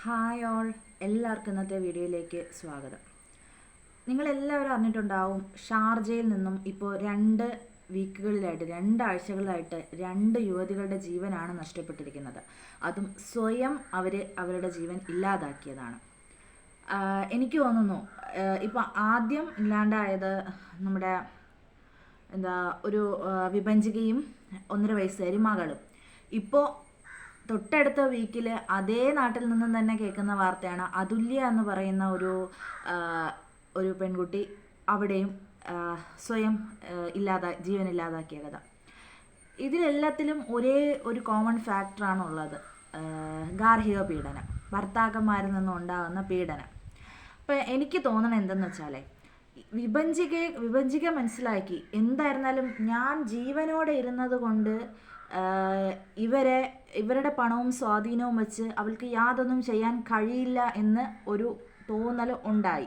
Hi all, എല്ലാവർക്കും ഇന്നത്തെ വീഡിയോയിലേക്ക് സ്വാഗതം. നിങ്ങളെല്ലാവരും അറിഞ്ഞിട്ടുണ്ടാവും, ഷാർജയിൽ നിന്നും ഇപ്പോൾ 2 യുവതികളുടെ ജീവനാണ് നഷ്ടപ്പെട്ടിരിക്കുന്നത്. അതും സ്വയം അവരുടെ ജീവൻ ഇല്ലാതാക്കിയതാണ്. എനിക്ക് തോന്നുന്നു ഇപ്പോൾ ആദ്യം ഇല്ലാണ്ടായത് നമ്മുടെ ഒരു വിഭജികയും 1.5 വയസ്സുകാരി മകളും. ഇപ്പോൾ തൊട്ടടുത്ത വീക്കിൽ അതേ നാട്ടിൽ നിന്നും തന്നെ കേൾക്കുന്ന വാർത്തയാണ് അതുല്യ എന്ന് പറയുന്ന ഒരു പെൺകുട്ടി അവിടെയും സ്വയം ജീവൻ ഇല്ലാതാക്കിയ കഥ. ഇതിലെല്ലാത്തിലും ഒരേ ഒരു കോമൺ ഫാക്ടറാണുള്ളത്, ഗാർഹിക പീഡനം, ഭർത്താക്കന്മാരിൽ നിന്നും ഉണ്ടാകുന്ന പീഡനം. അപ്പോൾ എനിക്ക് തോന്നണം എന്തെന്ന് വെച്ചാൽ, വിഭജിക മനസ്സിലാക്കി എന്തായിരുന്നാലും ഞാൻ ജീവനോടെ ഇരുന്നത് കൊണ്ട് ഇവരുടെ പണവും സ്വാധീനവും വെച്ച് അവൾക്ക് യാതൊന്നും ചെയ്യാൻ കഴിയില്ല എന്ന് ഒരു തോന്നൽ ഉണ്ടായി.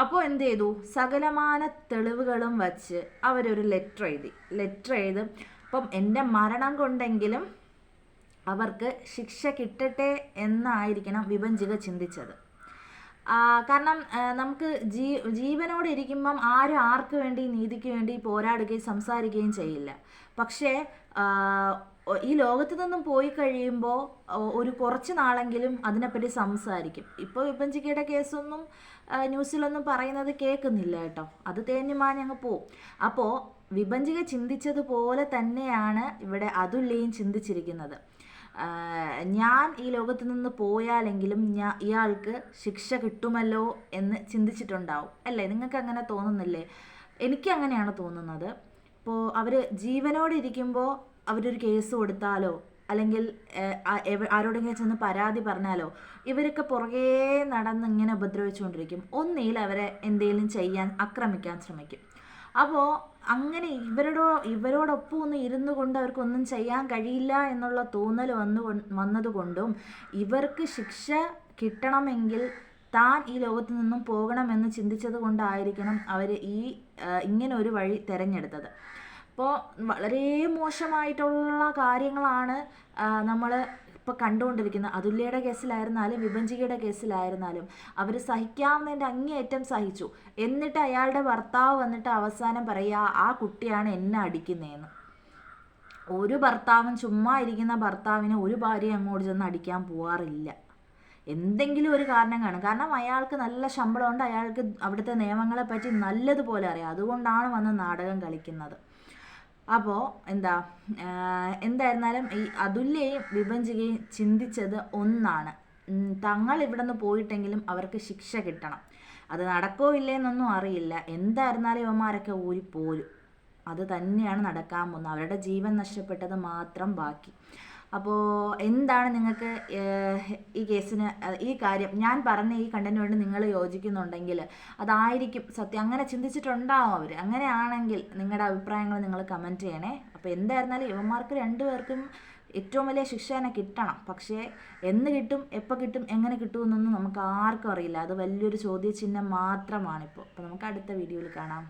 അപ്പോൾ എന്ത് ചെയ്തു, സകലമാന തെളിവുകളും വച്ച് അവരൊരു ലെറ്റർ എഴുതി അപ്പം എൻ്റെ മരണം കൊണ്ടെങ്കിലും അവർക്ക് ശിക്ഷ കിട്ടട്ടെ എന്നായിരിക്കണം വിഭജിക ചിന്തിച്ചത്. കാരണം നമുക്ക് ജീവനോടെ ഇരിക്കുമ്പം ആരും ആർക്ക് വേണ്ടി നീതിക്ക് വേണ്ടി പോരാടുകയും സംസാരിക്കുകയും ചെയ്യില്ല. പക്ഷേ ഈ ലോകത്ത് നിന്നും പോയി കഴിയുമ്പോൾ ഒരു കുറച്ച് നാളെങ്കിലും അതിനെപ്പറ്റി സംസാരിക്കും. ഇപ്പോൾ വിഭജിക്കയുടെ കേസൊന്നും ന്യൂസിലൊന്നും പറയുന്നത് കേൾക്കുന്നില്ല കേട്ടോ, അത് തേഞ്ഞുമാഞ്ഞങ്ങ് പോവും. അപ്പോൾ വിഭജിക ചിന്തിച്ചതുപോലെ തന്നെയാണ് ഇവിടെ അതുല്യയും ചിന്തിച്ചിരിക്കുന്നത്. ഞാൻ ഈ ലോകത്ത് നിന്ന് പോയാലെങ്കിലും ഇയാൾക്ക് ശിക്ഷ കിട്ടുമല്ലോ എന്ന് ചിന്തിച്ചിട്ടുണ്ടാവും അല്ലേ? നിങ്ങൾക്ക് അങ്ങനെ തോന്നുന്നില്ലേ? എനിക്ക് അങ്ങനെയാണ് തോന്നുന്നത്. ഇപ്പോൾ അവർ ജീവനോടെ ഇരിക്കുമ്പോൾ അവരൊരു കേസ് കൊടുത്താലോ അല്ലെങ്കിൽ ആരോടെങ്കിലും ചെന്ന് പരാതി പറഞ്ഞാലോ ഇവരൊക്കെ പുറകെ നടന്ന് ഇങ്ങനെ ഉപദ്രവിച്ചുകൊണ്ടിരിക്കും. ഒന്നിൽ അവരെ എന്തെങ്കിലും ചെയ്യാൻ ആക്രമിക്കാൻ ശ്രമിക്കും. അപ്പോൾ അങ്ങനെ ഇവരോടൊപ്പം ഒന്ന് ഇരുന്നു കൊണ്ട് അവർക്കൊന്നും ചെയ്യാൻ കഴിയില്ല എന്നുള്ള തോന്നൽ വന്നതുകൊണ്ടും ഇവർക്ക് ശിക്ഷ കിട്ടണമെങ്കിൽ താൻ ഈ ലോകത്ത് നിന്നും പോകണമെന്ന് ചിന്തിച്ചത് കൊണ്ടായിരിക്കണം അവർ ഇങ്ങനെ ഒരു വഴി തിരഞ്ഞെടുത്തത്. അപ്പോൾ വളരെ മോശമായിട്ടുള്ള കാര്യങ്ങളാണ് നമ്മൾ ഇപ്പോൾ കണ്ടുകൊണ്ടിരിക്കുന്നത്. അതുല്യയുടെ കേസിലായിരുന്നാലും വിഭജികയുടെ കേസിലായിരുന്നാലും അവർ സഹിക്കാവുന്നതിൻ്റെ അങ്ങേയറ്റം സഹിച്ചു. എന്നിട്ട് അയാളുടെ ഭർത്താവ് വന്നിട്ട് അവസാനം പറയുക, ആ കുട്ടിയാണ് എന്നെ അടിക്കുന്നതെന്ന്. ഒരു ഭർത്താവും ചുമ്മാ ഇരിക്കുന്ന ഭർത്താവിനെ ഒരു ഭാര്യ അങ്ങോട്ട് ചെന്ന് അടിക്കാൻ പോവാറില്ല. എന്തെങ്കിലും ഒരു കാരണം കാണും. കാരണം അയാൾക്ക് നല്ല ശമ്പളമുണ്ട്, അയാൾക്ക് അവിടുത്തെ നിയമങ്ങളെ പറ്റി നല്ലതുപോലെ അറിയാം. അതുകൊണ്ടാണ് വന്ന് നാടകം കളിക്കുന്നത്. അപ്പോൾ എന്തായിരുന്നാലും ഈ അതുല്യയും വിഭജികയും ചിന്തിച്ചത് ഒന്നാണ്, തങ്ങൾ ഇവിടെ നിന്ന് പോയിട്ടെങ്കിലും അവർക്ക് ശിക്ഷ കിട്ടണം. അത് നടക്കോ ഇല്ലേന്നൊന്നും അറിയില്ല. എന്തായിരുന്നാലും ഇവന്മാരൊക്കെ ഊരിപ്പോരും. അത് തന്നെയാണ് നടക്കാൻ പോകുന്നത്. അവരുടെ ജീവൻ നഷ്ടപ്പെട്ടത് മാത്രം ബാക്കി. അപ്പോൾ എന്താണ് നിങ്ങൾക്ക് ഈ കാര്യം ഞാൻ പറഞ്ഞ ഈ കണ്ടന്റിനോട് നിങ്ങൾ യോജിക്കുന്നുണ്ടെങ്കിൽ അതായിരിക്കും സത്യം. അങ്ങനെ ചിന്തിച്ചിട്ടുണ്ടാവും അവർ. അങ്ങനെയാണെങ്കിൽ നിങ്ങളുടെ അഭിപ്രായങ്ങൾ നിങ്ങൾ കമൻറ്റ് ചെയ്യണേ. അപ്പോൾ എന്തായിരുന്നാലും ഇവന്മാർക്ക് 2 പേർക്കും ഏറ്റവും വലിയ ശിക്ഷ തന്നെ കിട്ടണം. പക്ഷേ എന്ന് കിട്ടും, എപ്പോൾ കിട്ടും, എങ്ങനെ കിട്ടുമെന്നൊന്നും നമുക്ക് ആർക്കും അറിയില്ല. അത് വലിയൊരു ചോദ്യചിഹ്നം മാത്രമാണിപ്പോൾ. അപ്പോൾ നമുക്ക് അടുത്ത വീഡിയോയിൽ കാണാം.